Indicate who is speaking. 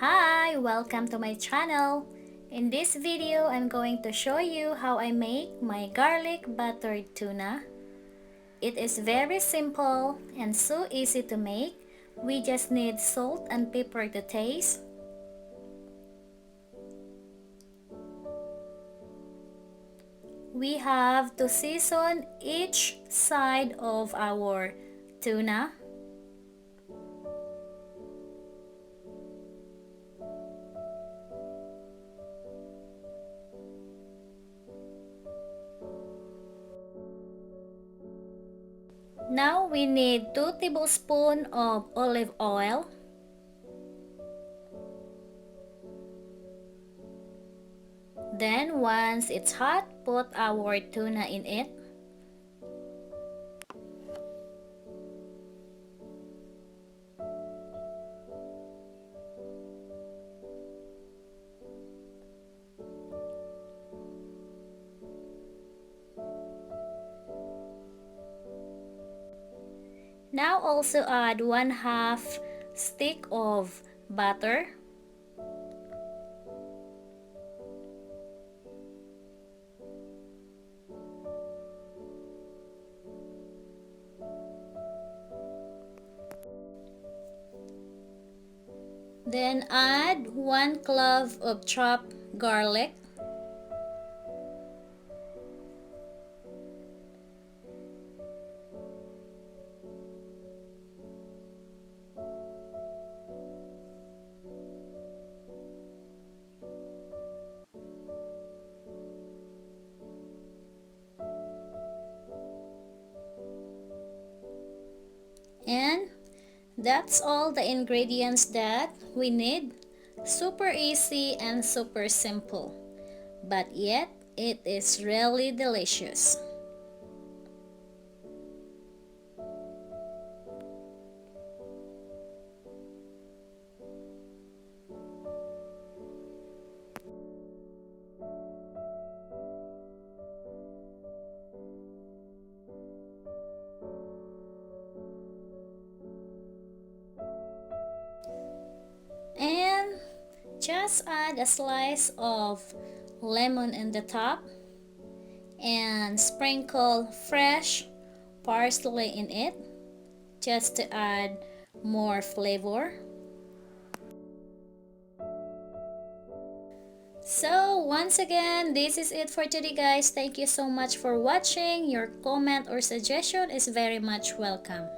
Speaker 1: Hi! Welcome to my channel. In this video, I'm going to show you how I make my garlic buttered tuna. It is very simple and so easy to make. We just need salt and pepper to taste. We have to season each side of our tuna. Now we need 2 tablespoons of olive oil. Then once it's hot, put our tuna in it. Now also add 1/2 stick of butter. Then add 1 clove of chopped garlic. And that's all the ingredients that we need. Super easy and super simple, but yet it is really delicious. And just add a slice of lemon in the top and sprinkle fresh parsley in it just to add more flavor. So once again, this is it for today, guys. Thank you so much for watching. Your comment or suggestion is very much welcome.